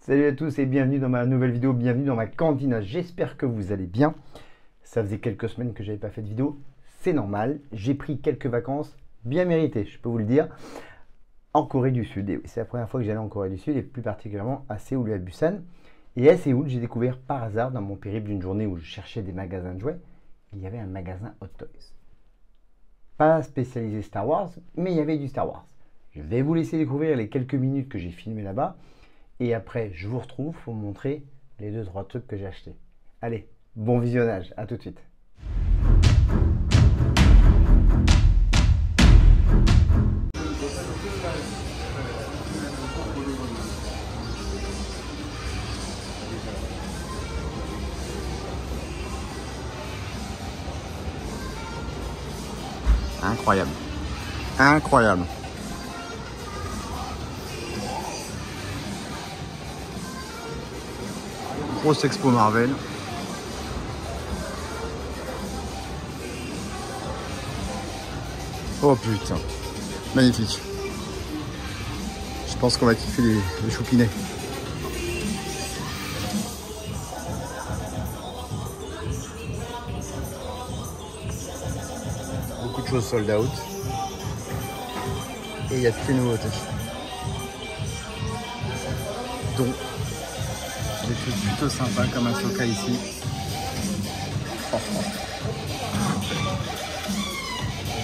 Salut à tous et bienvenue dans ma nouvelle vidéo, bienvenue dans ma cantine. J'espère que vous allez bien. Ça faisait quelques semaines que j'avais pas fait de vidéo, c'est normal. J'ai pris quelques vacances bien méritées, je peux vous le dire, en Corée du Sud. Et c'est la première fois que j'allais en Corée du Sud et plus particulièrement à Séoul et à Busan. Et à Séoul, j'ai découvert par hasard dans mon périple d'une journée où je cherchais des magasins de jouets, il y avait un magasin Hot Toys. Pas spécialisé Star Wars, mais il y avait du Star Wars. Je vais vous laisser découvrir les quelques minutes que j'ai filmé là-bas. Et après, je vous retrouve pour vous montrer les 2-3 trucs que j'ai achetés. Allez, bon visionnage, à tout de suite. Incroyable. Incroyable. Grosse expo Marvel. Oh putain, magnifique. Je pense qu'on va kiffer les choupinets. Beaucoup de choses sold out. Et il y a toutes les nouveautés. Donc des choses plutôt sympas comme un Ahsoka ici.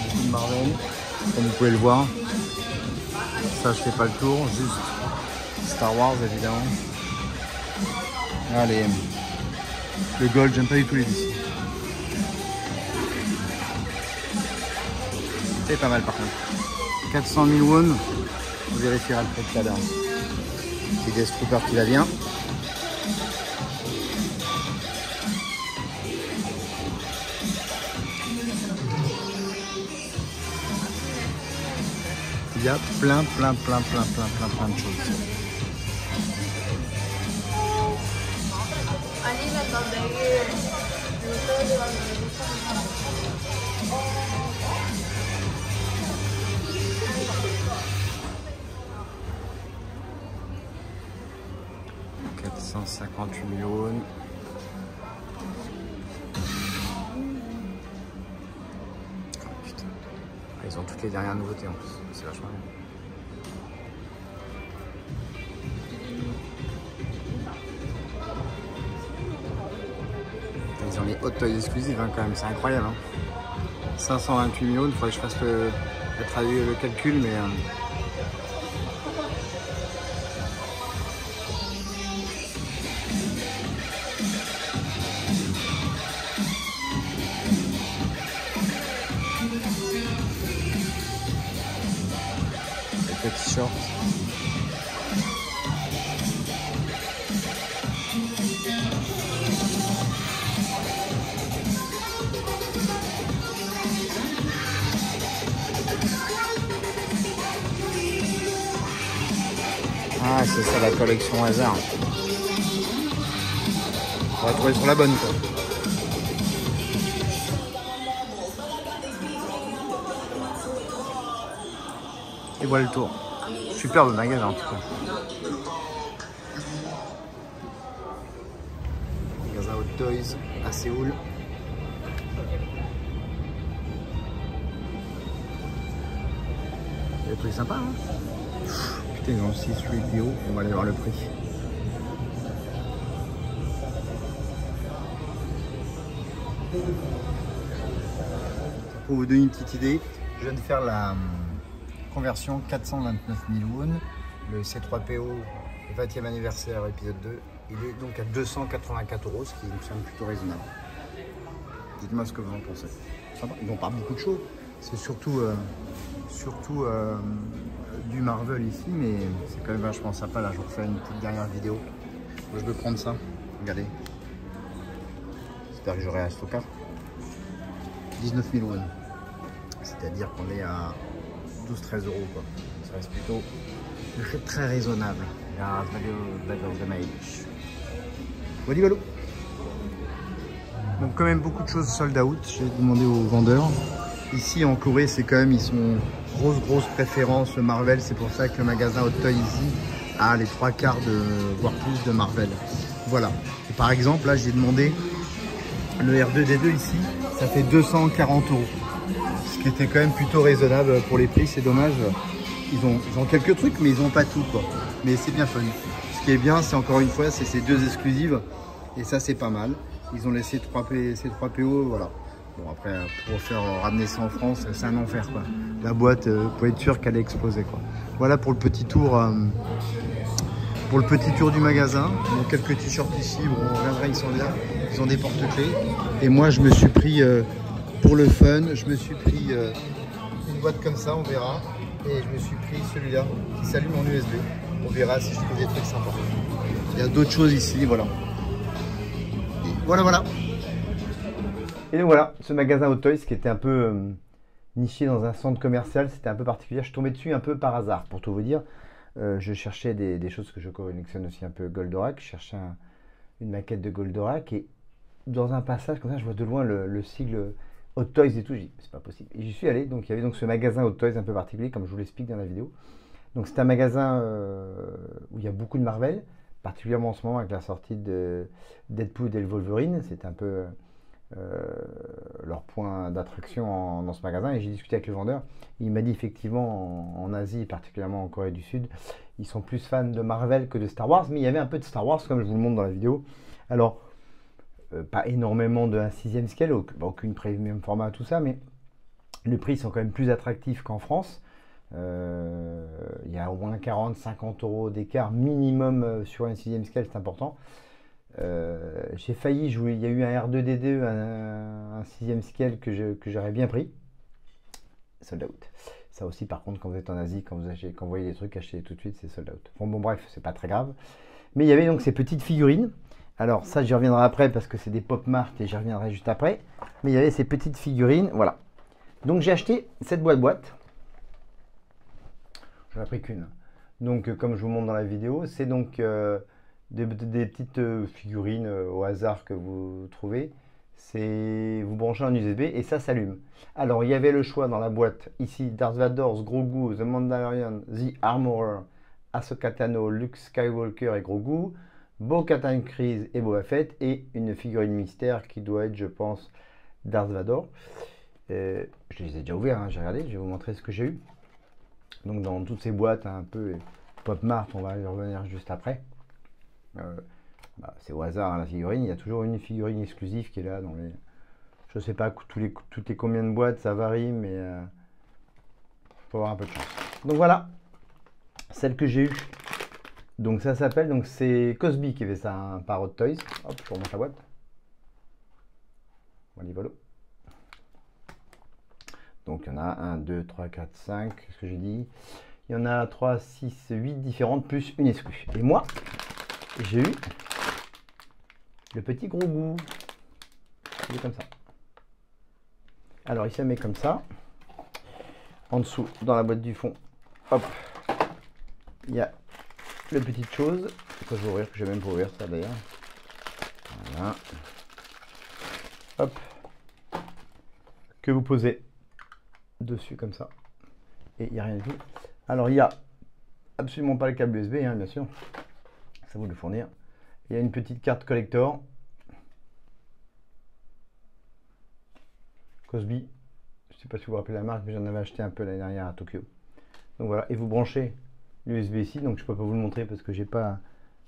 Beaucoup de Marvel, comme vous pouvez le voir. Ça je fais pas le tour, juste Star Wars évidemment. Allez, le gold, j'aime pas du tout les DC. C'est pas mal par contre. 400 000 won, on vérifiera le prix tout à l'heure. C'est Death Trooper qui va bien. Il y a plein de choses. « 458 millions. Oh, putain. Ils ont toutes les dernières nouveautés en plus. C'est vachement bien. Ils ont les Hot Toys exclusifs hein, quand même, c'est incroyable. Hein. 528 millions, il faudrait que je fasse le calcul, mais... les petits shorts. Ah, c'est ça la collection hasard. On va trouver sur la bonne quoi. Et voilà le tour. Superbe magasin en tout cas. Magasin Hot Toys à Séoul. Il y a des trucs sympas hein. Putain, ils ont aussi C-3PO, on va aller voir le prix. Pour vous donner une petite idée, je viens de faire la conversion 429 000 won, le C3PO 20e anniversaire épisode 2, il est donc à 284 €, ce qui me semble plutôt raisonnable. Dites-moi ce que vous en pensez. Ils n'ont pas beaucoup de choses, c'est surtout du Marvel ici, mais c'est quand même vachement sympa. Là, je vous refais une petite dernière vidéo. Moi, je veux prendre ça. Regardez. J'espère que j'aurai Ahsoka. 19 000 won. C'est-à-dire qu'on est à 12-13 €. Quoi. Ça reste plutôt très raisonnable. Voilà. Donc quand même beaucoup de choses sold out. J'ai demandé aux vendeurs. Ici en Corée, c'est quand même, ils sont grosse préférence Marvel. C'est pour ça que le magasin Hot Toys ici à les 3/4 voire plus de Marvel. Voilà. Et par exemple, là, j'ai demandé le R2D2 ici, ça fait 240 €. Ce qui était quand même plutôt raisonnable pour les prix, c'est dommage. Ils ont quelques trucs, mais ils n'ont pas tout, quoi. Mais c'est bien fun. Ce qui est bien, c'est encore une fois, c'est ces deux exclusives. Et ça, c'est pas mal. Ils ont laissé ces 3 PO, voilà. Bon, après, pour faire ramener ça en France, c'est un enfer, quoi. La boîte, vous pouvez être sûr qu'elle est explosée, quoi. Voilà pour le petit tour. Pour le petit tour du magasin. Donc quelques t-shirts ici, bon, on reviendra, ils sont là. Ils ont des porte-clés. Et moi, je me suis pris, pour le fun, je me suis pris une boîte comme ça, on verra. Et je me suis pris celui-là qui s'allume en USB. On verra si je trouve des trucs sympas. Il y a d'autres choses ici, voilà. Et voilà. Et donc voilà, ce magasin Hot Toys qui était un peu niché dans un centre commercial, c'était un peu particulier. Je suis tombé dessus un peu par hasard, pour tout vous dire. Je cherchais des choses que je collectionne aussi un peu Goldorak. Je cherchais une maquette de Goldorak et dans un passage comme ça, je vois de loin le sigle Hot Toys et tout. J'ai dit, c'est pas possible. Et j'y suis allé. Donc il y avait donc ce magasin Hot Toys un peu particulier, comme je vous l'explique dans la vidéo. Donc c'est un magasin où il y a beaucoup de Marvel, particulièrement en ce moment avec la sortie de Deadpool et le Wolverine. C'est un peu leur point d'attraction dans ce magasin. Et j'ai discuté avec le vendeur. Il m'a dit effectivement en Asie, particulièrement en Corée du Sud, ils sont plus fans de Marvel que de Star Wars. Mais il y avait un peu de Star Wars, comme je vous le montre dans la vidéo. Alors, pas énormément de 1/6e scale, aucune premium format, tout ça, mais les prix sont quand même plus attractifs qu'en France. Il y a au moins 40-50 € d'écart minimum sur un 6e scale, c'est important. J'ai failli jouer, il y a eu un R2D2, un 6e scale que j'aurais bien pris. Sold out. Ça aussi, par contre, quand vous êtes en Asie, quand vous voyez des trucs, achetez tout de suite, c'est sold out. Bon, bref, c'est pas très grave. Mais il y avait donc ces petites figurines. Alors ça, j'y reviendrai après parce que c'est des Pop Mart et j'y reviendrai juste après. Mais il y avait ces petites figurines, voilà. Donc j'ai acheté cette boîte. Je n'en ai pris qu'une. Donc comme je vous montre dans la vidéo, c'est donc des petites figurines au hasard que vous trouvez. Vous branchez en USB et ça s'allume. Alors il y avait le choix dans la boîte ici Darth Vader, Grogu, The Mandalorian, The Armorer, Ahsoka Tano, Luke Skywalker et Grogu, Bo-Katan Kryze et Boba Fett et une figurine mystère qui doit être, je pense, Darth Vader. Je les ai déjà ouverts, hein, j'ai regardé, je vais vous montrer ce que j'ai eu. Donc dans toutes ces boîtes un peu Pop Mart, on va y revenir juste après. C'est au hasard, hein, la figurine, il y a toujours une figurine exclusive qui est là dans les... Je sais pas toutes les combien de boîtes, ça varie, mais faut avoir un peu de chance. Donc voilà, celle que j'ai eue. Donc ça s'appelle, donc c'est Cosby qui fait ça, hein, par Hot Toys. Hop, je remonte la boîte. Voilà. Donc il y en a 1, 2, 3, 4, 5, qu'est-ce que j'ai dit? Il y en a 3, 6, 8 différentes, plus une exclue. Et moi, j'ai eu le petit gros goût. Il est comme ça. Alors il se met comme ça. En dessous, dans la boîte du fond, hop, il y a les petites choses que je vais ouvrir, que je vais même pas ouvrir ça d'ailleurs. Voilà. Hop. Que vous posez dessus comme ça. Et il n'y a rien du tout. Alors il n'y a absolument pas le câble USB, hein, bien sûr. Ça vous le fournir. Il y a une petite carte collector. Cosby. Je ne sais pas si vous vous rappelez la marque, mais j'en avais acheté un peu l'année dernière à Tokyo. Donc voilà. Et vous branchez l'USB ici. Donc je ne peux pas vous le montrer parce que j'ai pas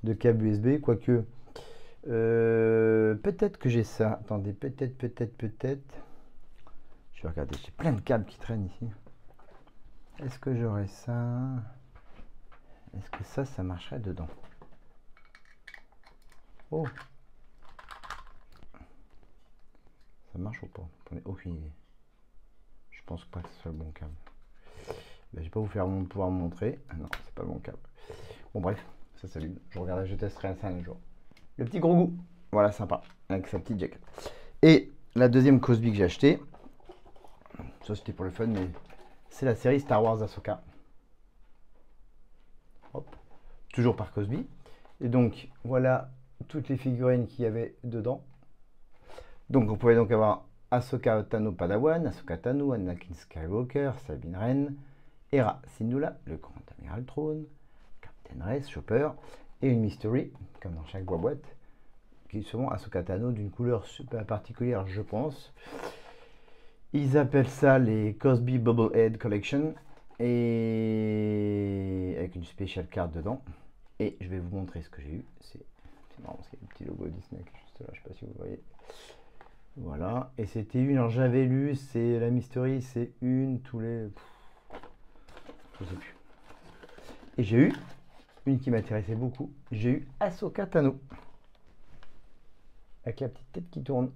de câble USB. Quoique, peut-être que j'ai ça. Attendez, peut-être. Je vais regarder. J'ai plein de câbles qui traînent ici. Est-ce que j'aurais ça? Est-ce que ça marcherait dedans? Oh! Ça marche ou pas? J'en ai aucune idée. Je pense pas que ce soit le bon câble. Ben, je vais pas vous faire pouvoir me montrer. Ah non, c'est pas le bon câble. Bon bref, ça s'allume. Je regarderai, je testerai ça un jour. Le petit gros goût. Voilà, sympa. Avec sa petite jacket. Et la deuxième Cosby que j'ai acheté. Ça c'était pour le fun, mais c'est la série Star Wars Ahsoka. Hop. Toujours par Cosby. Et donc voilà toutes les figurines qu'il y avait dedans. Donc vous pouvez donc avoir Ahsoka Tano Padawan, Ahsoka Tano, Anakin Skywalker, Sabine Wren, Hera Syndulla, le grand amiral trône, Tenrei, Chopper, et une Mystery, comme dans chaque boîte, qui est souvent Ahsoka Tano d'une couleur super particulière, je pense. Ils appellent ça les Cosby Bubblehead Collection, et avec une spéciale carte dedans. Et je vais vous montrer ce que j'ai eu. C'est marrant parce qu'il y a le petit logo Disney juste là, je sais pas si vous voyez. Voilà, et c'était une, alors j'avais lu, c'est la Mystery, c'est une tous les... je sais plus. Et j'ai eu une qui m'intéressait beaucoup, j'ai eu Ahsoka Tano. Avec la petite tête qui tourne.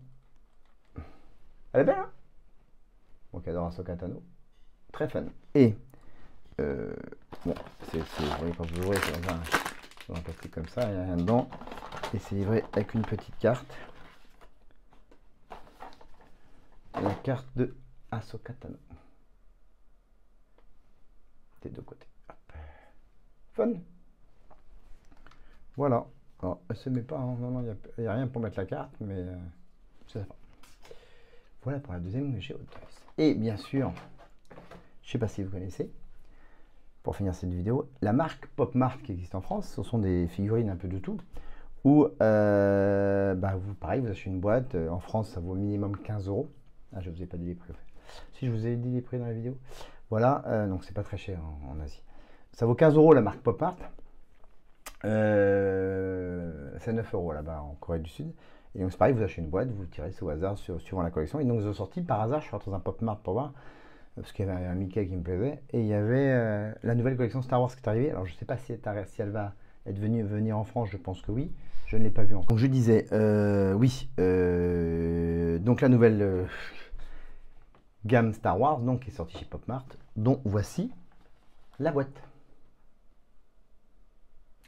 Elle est belle, hein? Donc j'adore Ahsoka Tano. Très fun. Et, bon, vous voyez quand vous ouvrez, c'est dans un plastique comme ça, il n'y a rien dedans. Et c'est livré avec une petite carte. La carte de Ahsoka Tano. Des deux côtés. Hop. Fun. Voilà. Alors, elle se met pas, hein. Non, il n'y a rien pour mettre la carte, mais c'est sympa. Voilà pour la deuxième que j'ai au Toys. Et bien sûr, je ne sais pas si vous connaissez, pour finir cette vidéo, la marque Pop Mart qui existe en France. Ce sont des figurines un peu de tout. Où, vous, pareil, vous achetez une boîte. En France, ça vaut minimum 15 €. Ah, je ne vous ai pas dit les prix. Si, je vous ai dit les prix dans la vidéo. Voilà, donc c'est pas très cher en Asie. Ça vaut 15 € la marque Pop Mart. C'est 9 € là-bas en Corée du Sud. Et donc c'est pareil, vous achetez une boîte, vous tirez au hasard suivant la collection. Et donc ils ont sorti par hasard, je suis rentré dans un Pop Mart pour voir, parce qu'il y avait un Mickey qui me plaisait. Et il y avait la nouvelle collection Star Wars qui est arrivée. Alors je ne sais pas si elle va être venir en France, je pense que oui. Je ne l'ai pas vue encore. Donc je disais, oui, donc la nouvelle gamme Star Wars donc, qui est sortie chez Pop Mart, dont voici la boîte.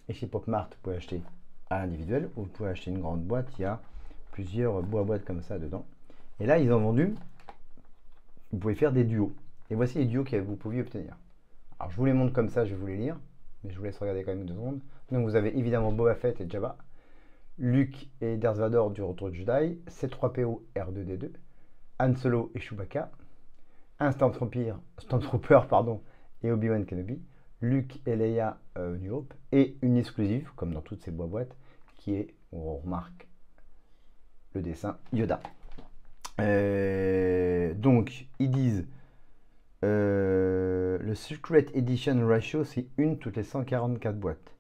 Et chez Pop Mart, vous pouvez acheter à l'individuel ou vous pouvez acheter une grande boîte. Il y a plusieurs boîtes comme ça dedans. Et là, ils ont vendu, vous pouvez faire des duos. Et voici les duos que vous pouviez obtenir. Alors, je vous les montre comme ça, je vais vous les lire, mais je vous laisse regarder quand même 2 secondes. Donc, vous avez évidemment Boba Fett et Jabba, Luke et Darth Vader du Retour de Jedi, C3PO R2D2, Han Solo et Chewbacca, un Stormtrooper et Obi-Wan Kenobi, Luke et Leia New Hope, et une exclusive, comme dans toutes ces boîtes, qui est, on remarque le dessin Yoda. Donc, ils disent le Secret Edition Ratio, c'est une toutes les 144 boîtes.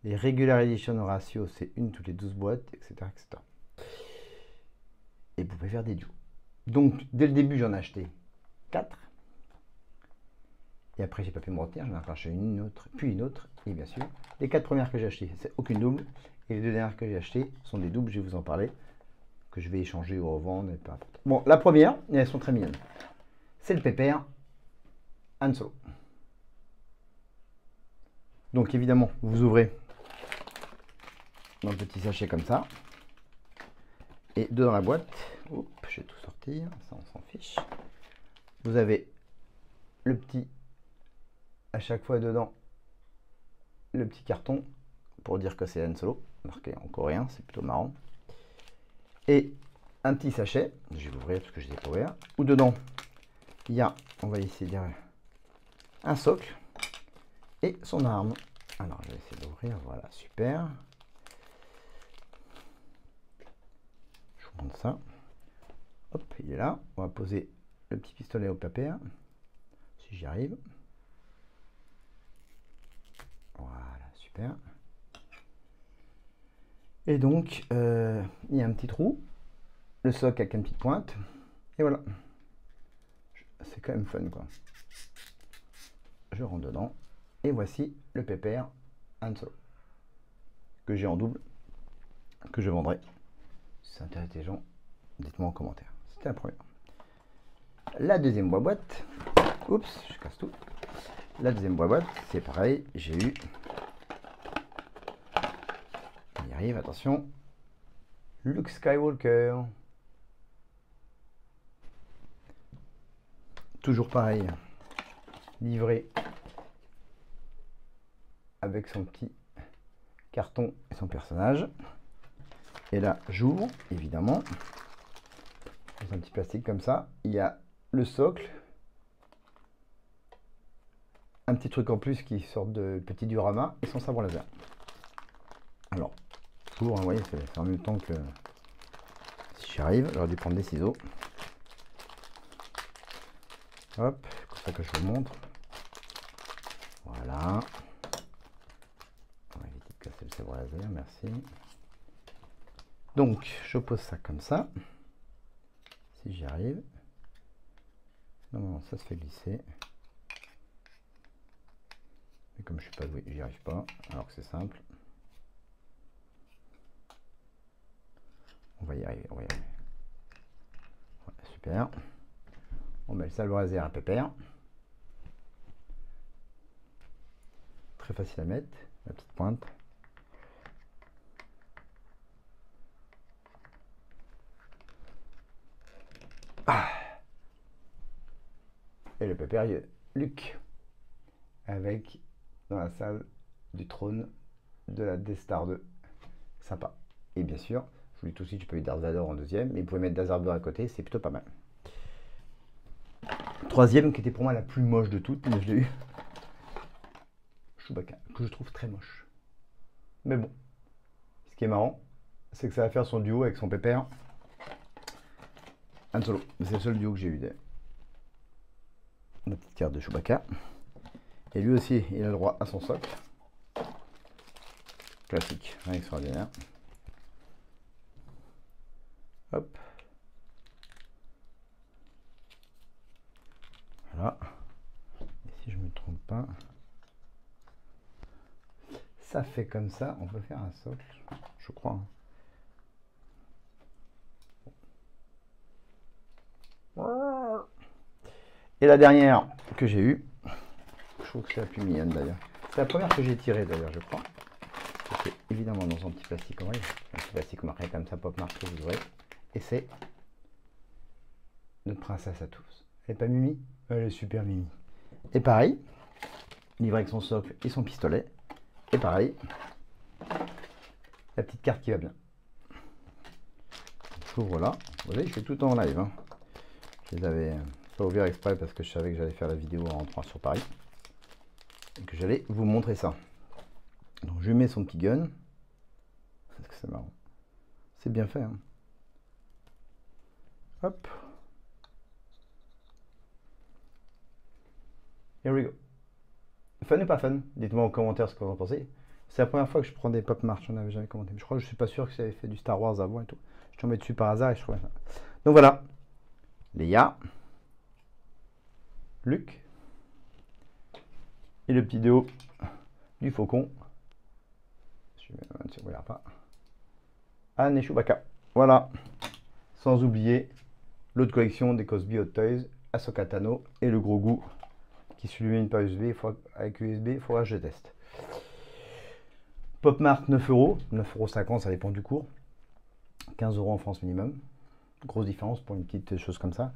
Les Regular Edition Ratio, c'est une toutes les 12 boîtes, etc., etc. Et vous pouvez faire des duos. Donc, dès le début, j'en ai acheté 4. Et après, j'ai pas pu me retenir, j'en ai acheté une autre, puis une autre. Et bien sûr, les 4 premières que j'ai achetées, c'est aucune double. Et les 2 dernières que j'ai achetées sont des doubles, je vais vous en parler, que je vais échanger ou revendre, et peu importe. Bon, la première, et elles sont très mignonnes. C'est le pépère Han Solo. Donc évidemment, vous ouvrez dans le petit sachet comme ça. Et dedans la boîte, hop, je vais tout sortir, ça on s'en fiche. Vous avez le petit, à chaque fois dedans, le petit carton pour dire que c'est Han Solo, marqué en coréen, c'est plutôt marrant. Et un petit sachet, je vais l'ouvrir parce que je ne l'ai pas ouvert, où dedans, il y a, on va essayer de dire, un socle et son arme. Alors, je vais essayer d'ouvrir, voilà, super. Je vous montre ça. Hop, il est là. On va poser le petit pistolet au pépère, si j'y arrive. Voilà, super. Et donc, il y a un petit trou, le socle avec une petite pointe, et voilà. C'est quand même fun, quoi. Je rentre dedans, et voici le pépère Han Solo, que j'ai en double, que je vendrai. Si ça intéresse les gens, dites-moi en commentaire. C'était la première. La deuxième boîte, oups, je casse tout. La deuxième boîte, c'est pareil, j'ai eu... On y arrive, attention. Luke Skywalker. Toujours pareil. Livré avec son petit carton et son personnage. Et là, j'ouvre, évidemment. Dans un petit plastique comme ça. Il y a le socle. un petit truc en plus qui sort de petit diorama et son sabre laser. Alors, pour, vous voyez, c'est en même temps que si j'y arrive, j'aurais dû prendre des ciseaux. Hop, comme ça que je vous montre. Voilà. On va éviter de casser le sabre laser, merci. Donc, je pose ça comme ça. Si j'y arrive. Non, ça se fait glisser. Mais comme je suis pas doué, j'y arrive pas. Alors que c'est simple. On va y arriver, on va y arriver. Voilà, super. On met le sabre laser à pépère. Très facile à mettre, la petite pointe. Ah. Et le pépère, il y a Luke avec dans la salle du trône de la Death Star 2. Sympa. Et bien sûr, je vous dis tout de suite, tu peux mettre Darth Vader en deuxième, mais vous pouvez mettre Darth Vader à côté, c'est plutôt pas mal. Troisième, qui était pour moi la plus moche de toutes, mais je l'ai eu. Chewbacca, que je trouve très moche. Mais bon, ce qui est marrant, c'est que ça va faire son duo avec son pépère Han Solo. C'est le seul duo que j'ai eu. La petite carte de Chewbacca. Et lui aussi, il a le droit à son socle. Classique, rien extraordinaire. Hop. Voilà. Et si je ne me trompe pas, ça fait comme ça. On peut faire un socle, je crois. Et la dernière que j'ai eue, je trouve que c'est la plus mignonne d'ailleurs. C'est la première que j'ai tirée d'ailleurs, je crois. C'est évidemment dans un petit plastique en vrai. Un petit plastique marqué comme ça, pop marque que vous aurez. Et c'est notre princesse à tous. Elle n'est pas Mimi? Elle est super Mimi. Et pareil, livré avec son socle et son pistolet. Et pareil, la petite carte qui va bien. J'ouvre là. Vous voyez, je fais tout en live. Hein. Je les avais pas ouverts exprès parce que je savais que j'allais faire la vidéo en rentrant sur Paris. Et que j'allais vous montrer ça. Donc je mets son petit gun. Parce que c'est marrant. C'est bien fait. Hein. Hop. Here we go. Fun ou pas fun? Dites-moi en commentaire ce que vous en pensez. C'est la première fois que je prends des pop march, on n'avait jamais commenté. Je crois que je suis pas sûr que j'avais fait du Star Wars avant et tout. Je tombais dessus par hasard et je trouvais ça. Donc voilà. Leia. Luke. Et le petit déo du faucon. Je ne regarde pas. Han et Chewbacca. Voilà. Sans oublier l'autre collection des Cosby Hot Toys, Ahsoka Tano et le gros goût qui s'illumine par USB. Avec USB, il faudra que je teste. Pop Mart 9 €, 9,50 €, ça dépend du cours. 15 € en France minimum. Grosse différence pour une petite chose comme ça.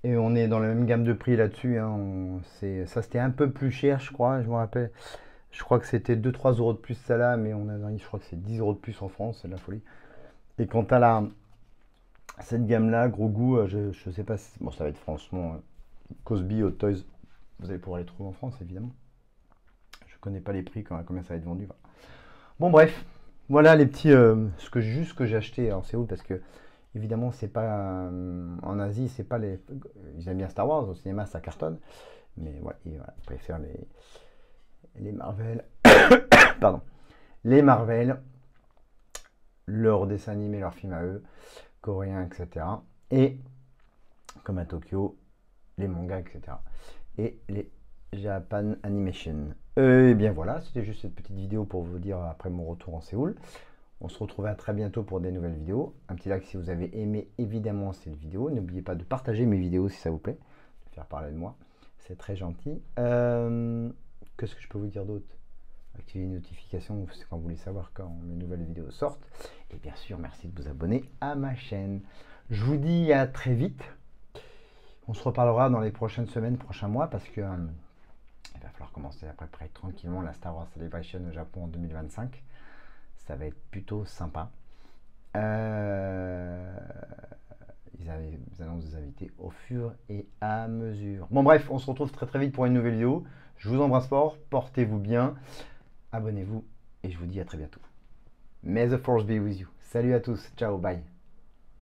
Et on est dans la même gamme de prix là-dessus. Hein. Ça c'était un peu plus cher, je crois. Je me rappelle. Je crois que c'était 2-3 € de plus ça là, mais on a, je crois que c'est 10 € de plus en France, c'est de la folie. Et quant à cette gamme-là, gros goût, je sais pas si, bon, ça va être franchement Cosby Hot Toys. Vous allez pouvoir les trouver en France, évidemment. Je connais pas les prix, combien ça va être vendu. Voilà. Bon, bref, voilà les petits, juste que j'ai acheté en Séoul, parce que évidemment, c'est pas en Asie, c'est pas les, ils aiment bien Star Wars, au cinéma ça cartonne, mais ouais, ils préfèrent les Marvel, pardon, les Marvel, leurs dessins animés, leurs films à eux, coréens, etc. Et comme à Tokyo, les mangas, etc. Et les Japan Animation. Et bien voilà, c'était juste cette petite vidéo pour vous dire après mon retour en Séoul. On se retrouve à très bientôt pour des nouvelles vidéos. Un petit like si vous avez aimé évidemment cette vidéo. N'oubliez pas de partager mes vidéos si ça vous plaît, de faire parler de moi. C'est très gentil. Qu'est-ce que je peux vous dire d'autre? Activez les notifications quand vous voulez savoir quand mes nouvelles vidéos sortent. Et bien sûr, merci de vous abonner à ma chaîne. Je vous dis à très vite. On se reparlera dans les prochaines semaines, prochains mois, parce que il va falloir commencer à préparer tranquillement la Star Wars Celebration au Japon en 2025. Ça va être plutôt sympa. Ils annoncent des invités au fur et à mesure. Bon bref, on se retrouve très très vite pour une nouvelle vidéo. Je vous embrasse fort, portez-vous bien, abonnez-vous et je vous dis à très bientôt. May the force be with you. Salut à tous, ciao, bye.